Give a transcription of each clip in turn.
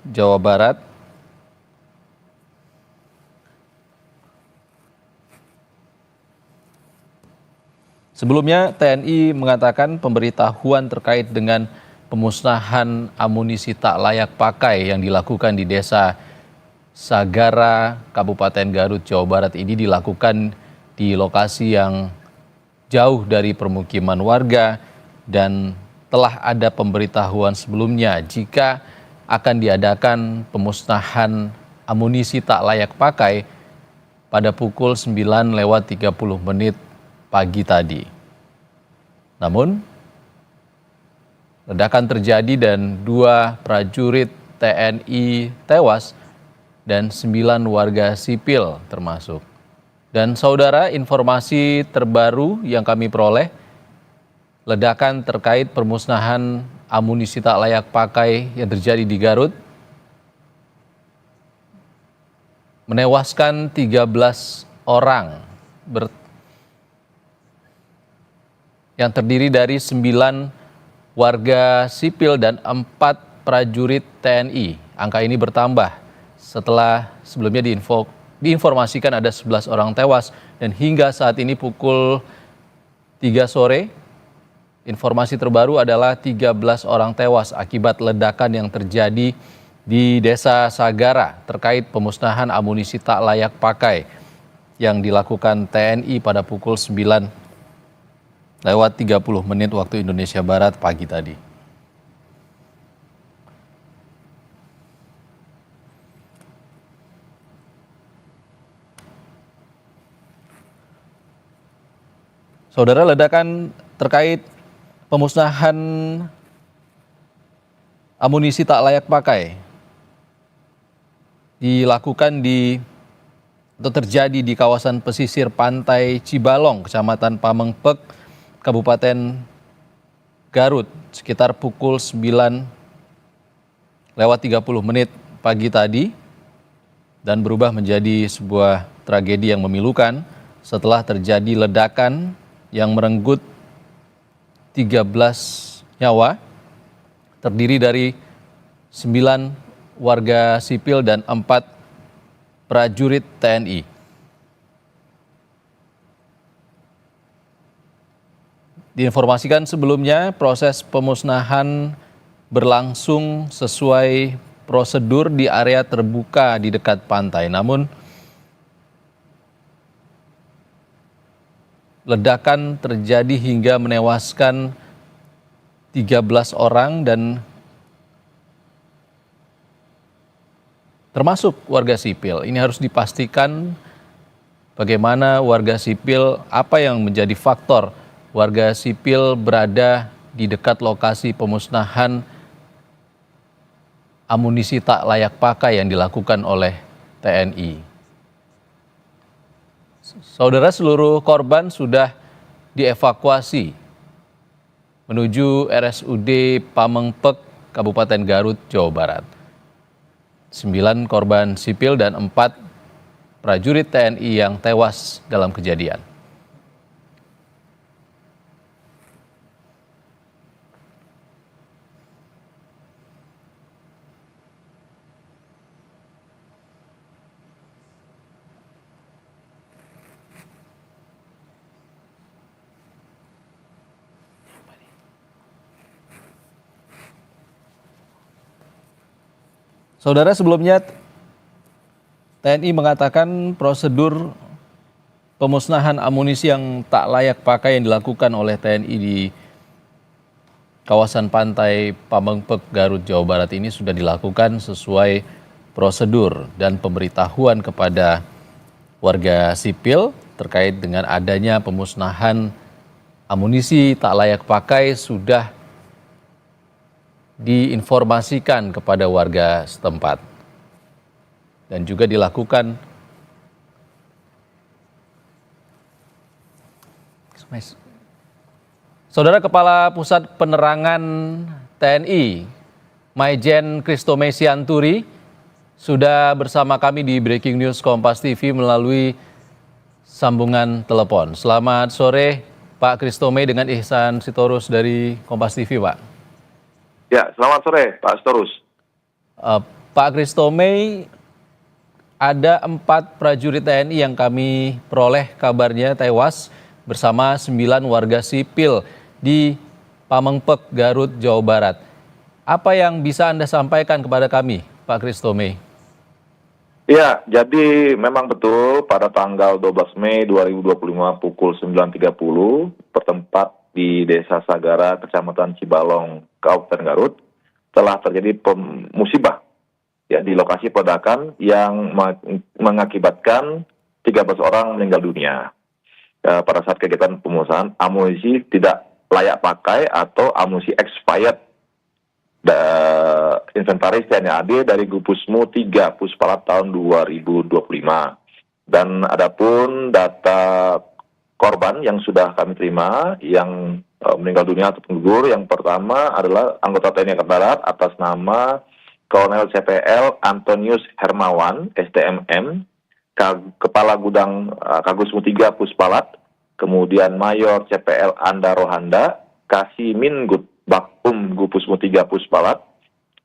Jawa Barat. Sebelumnya, TNI mengatakan pemberitahuan terkait dengan pemusnahan amunisi tak layak pakai yang dilakukan di Desa Sagara, Kabupaten Garut, Jawa Barat ini dilakukan di lokasi yang jauh dari permukiman warga dan telah ada pemberitahuan sebelumnya jika akan diadakan pemusnahan amunisi tak layak pakai pada pukul 9:30 pagi tadi. Namun, ledakan terjadi dan 2 prajurit TNI tewas dan 9 warga sipil termasuk. Dan saudara, informasi terbaru yang kami peroleh, ledakan terkait permusnahan amunisi tak layak pakai yang terjadi di Garut menewaskan 13 orang yang terdiri dari 9 warga sipil dan 4 prajurit TNI. Angka ini bertambah setelah sebelumnya diinformasikan ada 11 orang tewas dan hingga saat ini pukul 3 sore informasi terbaru adalah 13 orang tewas akibat ledakan yang terjadi di Desa Sagara terkait pemusnahan amunisi tak layak pakai yang dilakukan TNI pada pukul 9:30 waktu Indonesia Barat pagi tadi. Saudara, ledakan terkait pemusnahan amunisi tak layak pakai dilakukan atau terjadi di kawasan pesisir pantai Cibalong, Kecamatan Pamengpek, Kabupaten Garut, sekitar pukul 9:30 pagi tadi dan berubah menjadi sebuah tragedi yang memilukan setelah terjadi ledakan yang merenggut 13 nyawa, terdiri dari 9 warga sipil dan 4 prajurit TNI. Diinformasikan sebelumnya, proses pemusnahan berlangsung sesuai prosedur di area terbuka di dekat pantai. Namun, ledakan terjadi hingga menewaskan 13 orang dan termasuk warga sipil. Ini harus dipastikan bagaimana warga sipil, apa yang menjadi faktor warga sipil berada di dekat lokasi pemusnahan amunisi tak layak pakai yang dilakukan oleh TNI. Saudara, seluruh korban sudah dievakuasi menuju RSUD Pamengpek, Kabupaten Garut, Jawa Barat. 9 korban sipil dan 4 prajurit TNI yang tewas dalam kejadian. Saudara, sebelumnya TNI mengatakan prosedur pemusnahan amunisi yang tak layak pakai yang dilakukan oleh TNI di kawasan pantai Pamengpek, Garut, Jawa Barat ini sudah dilakukan sesuai prosedur dan pemberitahuan kepada warga sipil terkait dengan adanya pemusnahan amunisi tak layak pakai sudah diinformasikan kepada warga setempat dan juga dilakukan Saudara, Kepala Pusat Penerangan TNI Maijen Christomay Sianturi sudah bersama kami di Breaking News Kompas TV melalui sambungan telepon. Selamat sore Pak Christomay dengan Ihsan Sitorus dari Kompas TV, Pak. Ya, selamat sore Pak Sitorus. Pak Christomey, ada 4 prajurit TNI yang kami peroleh kabarnya tewas bersama 9 warga sipil di Pamengpek, Garut, Jawa Barat. Apa yang bisa Anda sampaikan kepada kami, Pak Christomey? Ya, jadi memang betul pada tanggal 12 Mei 2025 pukul 9.30 bertempat di Desa Sagara, Kecamatan Cibalong, Kabupaten Garut, telah terjadi musibah ya di lokasi peledakan yang mengakibatkan 13 orang meninggal dunia pada saat kegiatan pemusnahan amunisi tidak layak pakai atau amunisi expired inventaris TNI AD dari Gupusmu 3 Puspalat tahun 2025. Dan adapun data korban yang sudah kami terima yang meninggal dunia atau gugur, yang pertama adalah anggota TNI Angkatan Darat atas nama Kolonel CPL Antonius Hermawan, STMM, Kepala Gudang Kagusmu 3 Puspalat, kemudian Mayor CPL Anda Rohanda, Kasimingut Bakum Gupusmu 3 Puspalat,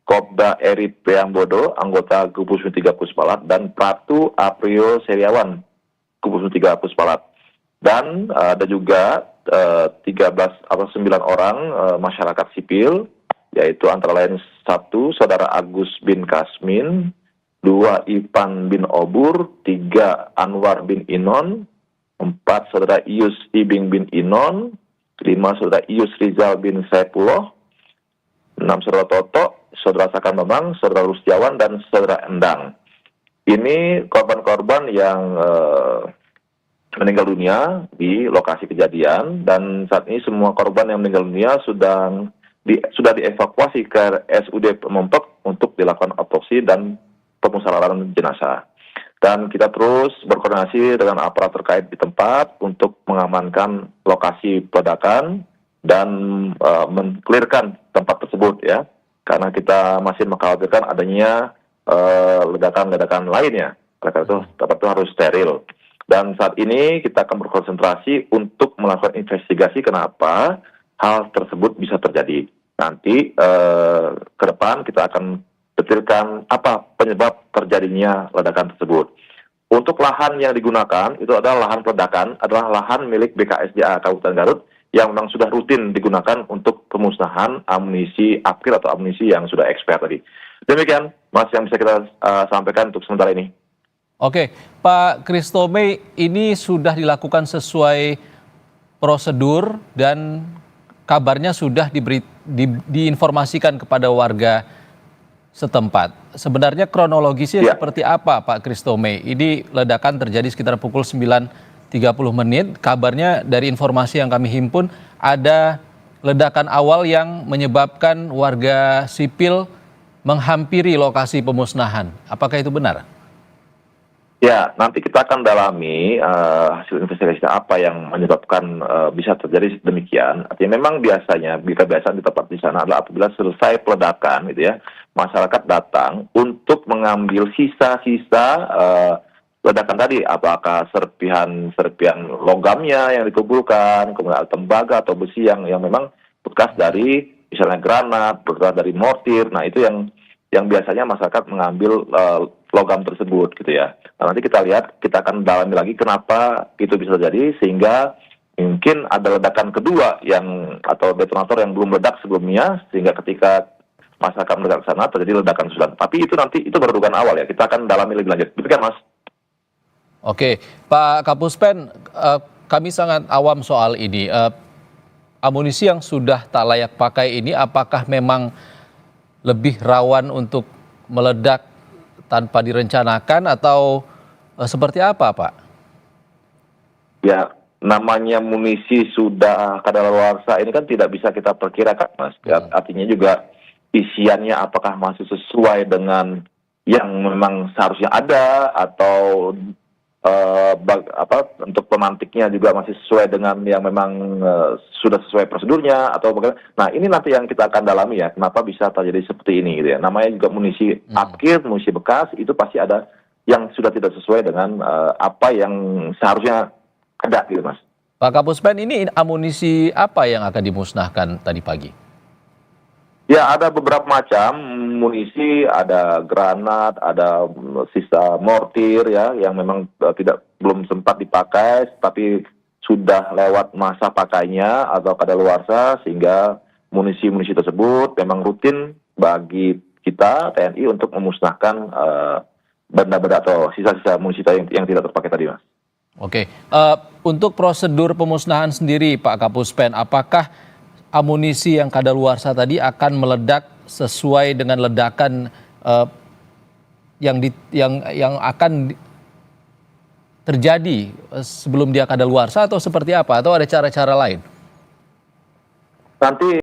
Kopda Erit Peambodo, anggota Gupusmu 3 Puspalat, dan Pratu Aprio Seriawan, Gupusmu 3 Puspalat. Dan ada juga 9 orang masyarakat sipil, yaitu antara lain 1 Saudara Agus bin Kasmin, 2 Ipan bin Obur, 3 Anwar bin Inon, 4 Saudara Ius Ibing bin Inon, 5 Saudara Ius Rizal bin Saipullah, 6 Saudara Toto, Saudara Sakan Bambang, Saudara Rustiawan, dan Saudara Endang. Ini korban-korban yang meninggal dunia di lokasi kejadian, dan saat ini semua korban yang meninggal dunia sudah dievakuasi ke RSUD Pamengpek untuk dilakukan otopsi dan pemusnahan jenazah. Dan kita terus berkoordinasi dengan aparat terkait di tempat untuk mengamankan lokasi peledakan dan mengklirkan tempat tersebut ya, karena kita masih mengkhawatirkan adanya ledakan-ledakan lainnya. Karena itu tempat itu harus steril. Dan saat ini kita akan berkonsentrasi untuk melakukan investigasi kenapa hal tersebut bisa terjadi. Nanti ke depan kita akan detilkan apa penyebab terjadinya ledakan tersebut. Untuk lahan yang digunakan itu adalah lahan peledakan, adalah lahan milik BKSDA Kabupaten Garut yang memang sudah rutin digunakan untuk pemusnahan amunisi akhir atau amunisi yang sudah expired tadi. Demikian Mas yang bisa kita sampaikan untuk sementara ini. Oke, Pak Christomey, ini sudah dilakukan sesuai prosedur dan kabarnya sudah diinformasikan kepada warga setempat. Sebenarnya kronologisnya seperti apa, Pak Christomey? Ini ledakan terjadi sekitar pukul 9.30 menit. Kabarnya dari informasi yang kami himpun ada ledakan awal yang menyebabkan warga sipil menghampiri lokasi pemusnahan. Apakah itu benar? Ya, nanti kita akan dalami hasil investigasi apa yang menyebabkan bisa terjadi demikian. Artinya memang biasanya, kebiasaan di tempat di sana adalah apabila selesai peledakan, gitu ya, masyarakat datang untuk mengambil sisa-sisa ledakan tadi, apakah serpihan logamnya yang dikumpulkan, kemudian tembaga atau besi yang memang bekas dari misalnya granat, bekas dari mortir. Nah itu yang biasanya masyarakat mengambil logam tersebut gitu ya. Nah, nanti kita lihat, kita akan dalami lagi kenapa itu bisa terjadi, sehingga mungkin ada ledakan kedua atau detonator yang belum meledak sebelumnya, sehingga ketika masyarakat meledak ke sana terjadi ledakan susulan. Tapi itu nanti itu baru dugaan awal ya, kita akan dalami lebih lanjut. Demikian Mas. Oke, Pak Kapuspen, kami sangat awam soal ini. Amunisi yang sudah tak layak pakai ini apakah memang lebih rawan untuk meledak tanpa direncanakan atau seperti apa, Pak? Ya, namanya munisi sudah kadaluarsa ini kan tidak bisa kita perkirakan, Mas. Artinya juga isiannya apakah masih sesuai dengan yang memang seharusnya ada, atau untuk pemantiknya juga masih sesuai dengan yang memang sudah sesuai prosedurnya atau bagaimana. Nah ini nanti yang kita akan dalami ya, kenapa bisa terjadi seperti ini gitu ya. Namanya juga munisi akhir, munisi bekas, itu pasti ada yang sudah tidak sesuai dengan apa yang seharusnya ada gitu Mas. Pak Kapuspen, ini amunisi apa yang akan dimusnahkan tadi pagi? Ya, ada beberapa macam munisi, ada granat, ada sisa mortir ya, yang memang belum sempat dipakai, tapi sudah lewat masa pakainya atau kadaluarsa, sehingga munisi-munisi tersebut memang rutin bagi kita TNI untuk memusnahkan benda-benda atau sisa-sisa munisi yang tidak terpakai tadi, Mas. Oke, untuk prosedur pemusnahan sendiri Pak Kapuspen, apakah amunisi yang kadaluarsa tadi akan meledak sesuai dengan ledakan yang akan terjadi sebelum dia kadaluarsa, atau seperti apa? Atau ada cara-cara lain? Nanti